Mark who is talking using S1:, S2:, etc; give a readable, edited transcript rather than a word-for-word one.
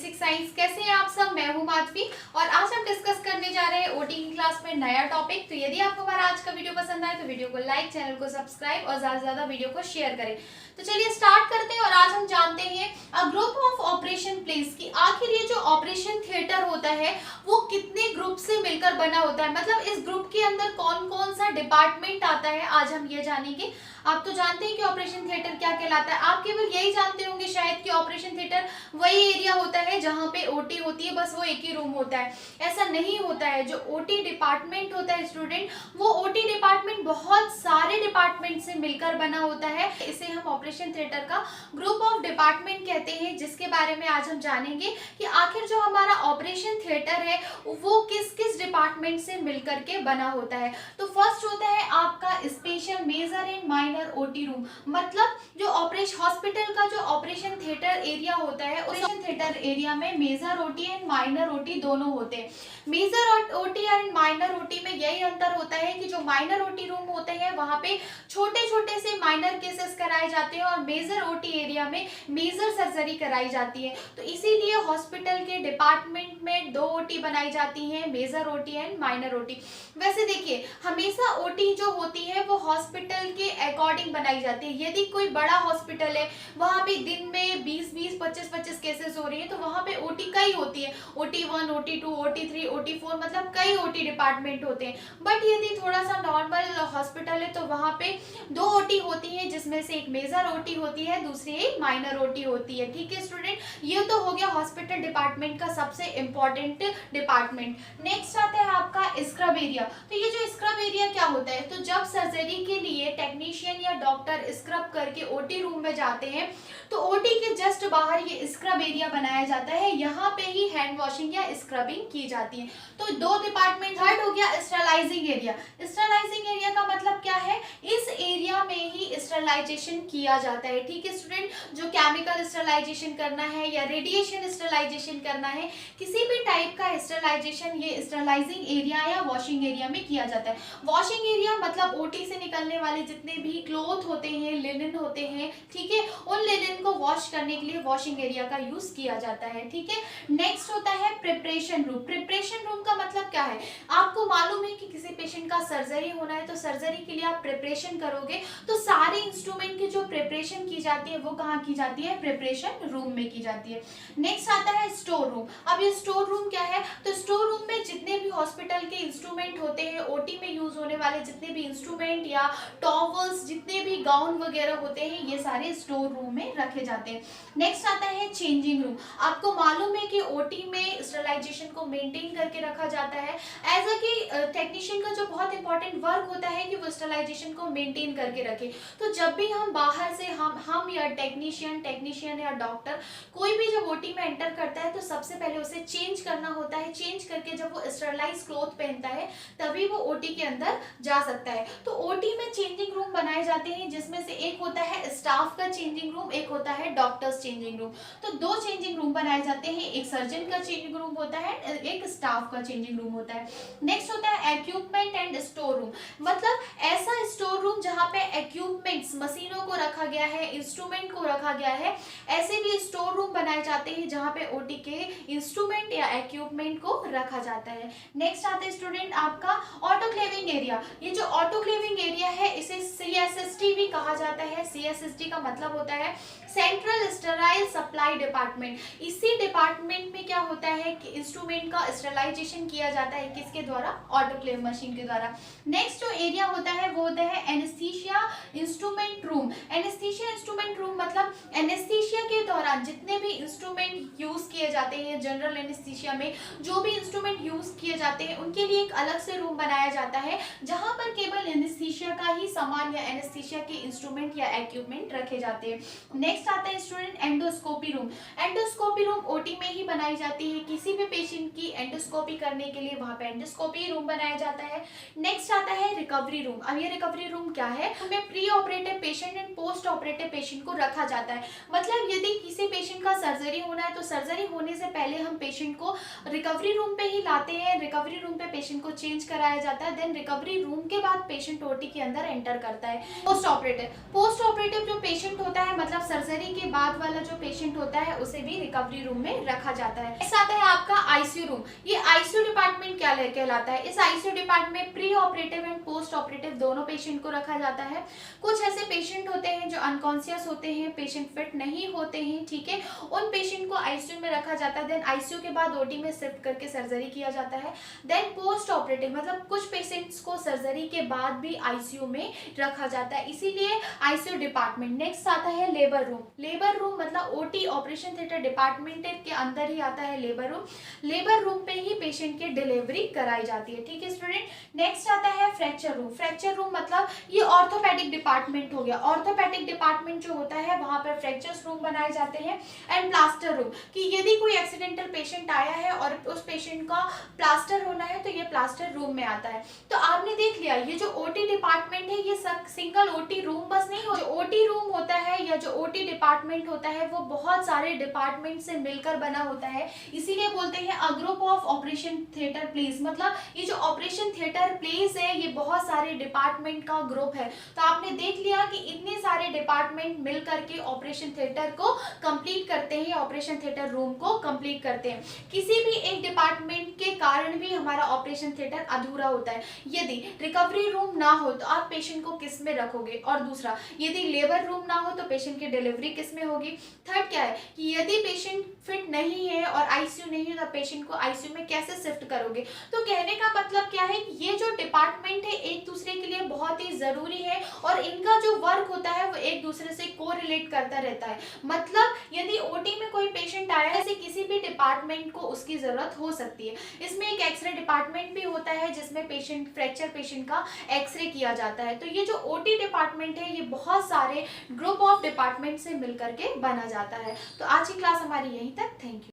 S1: Basic science. कैसे हैं आप सब? मैं हूं माधवी और आज हम डिस्कस करने जा रहे हैं ओटी की क्लास में नया टॉपिक। तो यदि आपको हमारा आज का वीडियो पसंद आए तो वीडियो को लाइक, चैनल को सब्सक्राइब और ज्यादा से ज्यादा वीडियो को शेयर करें। तो चलिए स्टार्ट करते हैं। और आज हम जानते हैं a group of operation place की आखिर ये जो ऑपरेशन थिएटर होता है वो कितने ग्रुप से मिलकर बना होता है, मतलब इस ग्रुप के अंदर कौन कौन सा डिपार्टमेंट आता है, आज हम ये जानेंगे। आप तो जानते हैं कि ऑपरेशन थिएटर क्या कहलाता है। आप केवल यही जानते होंगे शायद कि ऑपरेशन थिएटर वही एरिया होता है जहां पे ओटी होती है, बस वो एक ही रूम होता है। ऐसा नहीं होता है। जो ओटी डिपार्टमेंट होता है स्टूडेंट, वो ओटी डिपार्टमेंट बहुत सारे डिपार्टमेंट से मिलकर बना होता है। इसे हम ऑपरेशन थिएटर का ग्रुप ऑफ डिपार्टमेंट कहते हैं, जिसके बारे में आज हम जानेंगे कि आखिर जो हमारा ऑपरेशन थिएटर है वो किस किस डिपार्टमेंट से मिलकर के बना होता है। तो फर्स्ट होता है आपका special major and minor OT room, मतलब जो ऑपरेशन हॉस्पिटल का जो ऑपरेशन थिएटर एरिया होता है, ऑपरेशन थिएटर एरिया में major OT and minor OT दोनों होते हैं। Major OT and minor OT में यही अंतर होता है कि जो माइनर ओटी रूम होते हैं वहां पे छोटे छोटे से माइनर केसेस कराए जाते हैं और मेजर ओटी एरिया में मेजर सर्जरी कराई जाती है। तो इसीलिए हॉस्पिटल के डिपार्टमेंट में दो ओटी बनाई जाती हैं, major OT and minor OT. वैसे देखिए, हमेशा ओटी जो होती है वो हॉस्पिटल के अकॉर्डिंग बनाई जाती है। यदि कोई बड़ा हॉस्पिटल है, वहां पे दिन में 20-20, 25-25 केसेस हो रही है, तो वहां पे ओटी कई होती है, ओटी 1, ओटी 2, ओटी 3, ओटी 4, मतलब कई ओटी डिपार्टमेंट होते हैं। बट यदि थोड़ा सा नॉर्मल हॉस्पिटल है तो वहां पे दो ओटी होती है, जिसमें से एक मेजर ओटी होती है, दूसरी एक माइनर ओटी होती है। ठीक है स्टूडेंट, ये तो हो गया हॉस्पिटल डिपार्टमेंट का सबसे इंपॉर्टेंट डिपार्टमेंट। नेक्स्ट आता है आपका स्क्रब एरिया। तो ये जो स्क्रब एरिया क्या होता है, तो जब सर्जरी के लिए टेक्नीशियन या डॉक्टर स्क्रब करके ओटी रूम में जाते हैं तो ओटी के जस्ट बाहर ये स्क्रब एरिया बनाया जाता है, यहाँ पे ही हैंड वॉशिंग या स्क्रबिंग की जाती है। तो दो डिपार्टमेंट। थर्ड हो गया स्टरलाइजिंग एरिया। स्टरलाइजिंग एरिया का मतलब क्या है, इस एरिया में ही स्टरलाइजेशन किया जाता है। ठीक है स्टूडेंट, जो केमिकल स्टरलाइजेशन करना है या रेडिएशन स्टरलाइजेशन करना है, किसी भी टाइप का स्टरलाइजेशन ये स्टरलाइजिंग एरिया या वॉशिंग एरिया में किया जाता है। वॉशिंग एरिया मतलब ओटी से निकलने वाले जितने भी क्लॉथ होते हैं, लिनन होते हैं, ठीक है, उन लिनन को वॉश करने के लिए वॉशिंग एरिया का यूज किया जाता है। ठीक है, नेक्स्ट होता है प्रिपरेशन रूम। प्रिपरेशन रूम का मतलब क्या है, आपको मालूम है कि किसी पेशेंट का सर्जरी होना है तो सर्जरी के लिए आप प्रिपरेशन करोगे, तो सारे इंस्ट्रूमेंट की जो प्रिपरेशन की जाती है वो कहाँ की जाती है, प्रिपरेशन रूम में की जाती है। नेक्स्ट आता है स्टोर रूम। अब ये स्टोर रूम क्या है, तो स्टोर रूम में जितने भी हॉस्पिटल के इंस्ट्रूमेंट होते हैं, ओटी में यूज होने वाले जितने भी इंस्ट्रूमेंट या टॉवल्स, जितने भी गाउन वगैरह होते हैं, ये सारे स्टोर रूम में रखे जाते हैं। नेक्स्ट आता है चेंजिंग रूम। आपको मालूम है कि ओटी में स्टरलाइजेशन को मेंटेन करके रखा जाता है। एज अ कि टेक्नीशियन का जो बहुत इंपॉर्टेंट वर्क होता है कि वो स्टरलाइजेशन को मेंटेन करके रखे। तो जब भी हम बाहर से हम या टेक्नीशियन या डॉक्टर कोई भी जब ओटी में एंटर करता है तो सबसे पहले उसे चेंज करना होता है। चेंज करके जब वो स्टरलाइज क्लॉथ पहनता है तभी वो ओटी के अंदर जा सकता है। तो ओटी में चेंजिंग रूम बनाए जाते हैं, जिसमें से एक होता है स्टाफ का चेंजिंग रूम, एक होता है डॉक्टर्स चेंजिंग रूम। तो दो चेंजिंग रूम बनाए जाते हैं, एक सर्जन का चेंजिंग रूम होता है, एक स्टाफ का चेंजिंग रूम होता है। नेक्स्ट होता है इक्विपमेंट एंड स्टोर रूम, मतलब ऐसा स्टोर रूम जहां पे इक्विपमेंट्स, मशीनों को रखा गया है, इंस्ट्रूमेंट को रखा गया है। ऐसे भी स्टोर रूम बनाए जाते हैं जहां पे ओटी के इंस्ट्रूमेंट या इक्विपमेंट को रखा जाता है। नेक्स्ट आता है स्टूडेंट आपका ऑटोक्लेविंग एरिया। ये जो ऑटोक्लेविंग एरिया है इसे सीएसएसटी भी कहा जाता है। सीएसएसटी का मतलब होता है सेंट्रल स्टेराइल सप्लाई डिपार्टमेंट। इसी डिपार्टमेंट में क्या होता है कि इंस्ट्रूमेंट का स्टेरलाइजेशन किया जाता है, किसके द्वारा, ऑटोक्लेव मशीन के द्वारा। नेक्स्ट जो एरिया होता है वो होता है anaesthesia instrument room. Anaesthesia instrument room मतलब एनेस्थीसिया के दौरान जितने भी इंस्ट्रूमेंट यूज किए जाते हैं, जनरल एनेस्थीसिया में जो भी इंस्ट्रूमेंट यूज किए जाते हैं उनके लिए एक अलग से रूम बनाया जाता है, जहां पर केवल एनेस्थीसिया का ही सामान या एनेस्थीसिया के इंस्ट्रूमेंट या इक्विपमेंट रखे जाते हैं। नेक्स्ट आता है student endoscopy room. Endoscopy room OT में ही बनाई जाती है। किसी भी पेशेंट की एंडोस्कोपी करने के लिए वहां पे एंडोस्कोपी रूम बनाया जाता है। नेक्स्ट आता है रिकवरी रूम। अब ये रिकवरी रूम क्या है, हमें pre operative patient and post operative patient को रखा जाता है। मतलब यदि किसी पेशेंट का सर्जरी होना है तो सर्जरी होने से पहले हम पेशेंट को रिकवरी रूम पे ही लाते हैं। रिकवरी रूम पे पेशेंट को चेंज कराया जाता है। देन रिकवरी रूम के बाद पेशेंट ओटी के अंदर एंटर करता है। पोस्ट ऑपरेटिव जो पेशेंट होता है, मतलब सर्जरी के बाद वाला जो पेशेंट होता है, उसे भी रिकवरी रूम में रखा जाता है। नेक्स्ट आता है आपका आईसीयू रूम। ये आईसीयू डिपार्टमेंट क्या कहलाता है? इस आईसीयू डिपार्टमेंट में pre operative and post operative दोनों पेशेंट को रखा जाता है। कुछ ऐसे पेशेंट होते हैं जो अनकॉन्शियस होते हैं, पेशेंट फिट नहीं होते हैं, ठीक है, उन पेशेंट को आईसीयू में रखा जाता है। देन आईसीयू के बाद ओटी में शिफ्ट करके सर्जरी किया जाता है। देन पोस्ट ऑपरेटिव मतलब कुछ पेशेंट्स को सर्जरी के बाद भी आईसीयू में रखा जाता है, इसीलिए आईसीयू डिपार्टमेंट। नेक्स्ट आता है लेबर रूम। लेबर रूम मतलब ओटी ऑपरेशन थिएटर डिपार्टमेंट के अंदर ही आता है लेबर रूम। लेबर रूम पे ही पेशेंट की डिलीवरी कराई जाती है, ठीक है स्टूडेंट। नेक्स्ट आता है फ्रैक्चर रूम। फ्रैक्चर रूम मतलब ये ऑर्थोपेडिक डिपार्टमेंट हो गया। ऑर्थोपेडिक डिपार्टमेंट जो होता है वहां पर फ्रैक्चर रूम बनाए जाते हैं। एंड प्लास्टर रूम कि यदि कोई एक्सीडेंटल पेशेंट आया है और उस पेशेंट का प्लास्टर होना है तो ये प्लास्टर रूम में आता है। तो आपने देख लिया ये जो ओटी डिपार्टमेंट है ये सिंगल ओटी रूम बस नहीं हो, जो ओटी रूम होता है या जो ओटी डिपार्टमेंट होता है वो बहुत सारे डिपार्टमेंट से मिलकर बना होता है, इसीलिए बोलते हैं a group of operation theatre plays. मतलब ये जो ऑपरेशन थिएटर प्लेस है ये बहुत सारे डिपार्टमेंट का ग्रुप है। तो आपने देख लिया कि इतने सारे डिपार्टमेंट मिलकर के ऑपरेशन थिएटर को कंप्लीट करते हैं, ऑपरेशन थिएटर रूम को कंप्लीट करते हैं। किसी भी एक डिपार्टमेंट के कारण भी हमारा ऑपरेशन थिएटर अधूरा होता है। यदि रिकवरी रूम ना हो तो आप पेशेंट को किस में रखोगे, और दूसरा यदि लेबर रूम ना हो तो पेशेंट की डिलीवरी किस में होगी। थर्ड क्या है कि यदि पेशेंट फिट नहीं है और आईसीयू नहीं है तो पेशेंट को आईसीयू में कैसे शिफ्ट करोगे। तो कहने का मतलब क्या है कि ये जो डिपार्टमेंट है एक दूसरे के लिए बहुत ही जरूरी है और इनका जो वर्क होता है वो एक दूसरे से कोरिलेट करता रहता है। मतलब यदि ओटी में कोई पेशेंट आया है, ऐसे किसी भी डिपार्टमेंट को उसकी जरूरत हो सकती है। इसमें एक एक्सरे डिपार्टमेंट भी होता है जिसमें पेशेंट फ्रैक्चर पेशेंट का एक्सरे किया जाता है। तो ये जो ओटी डिपार्टमेंट है ये बहुत सारे ग्रुप ऑफ डिपार्टमेंट से मिलकर के बना जाता है। तो आज की क्लास हमारी यहीं तक। Thank you.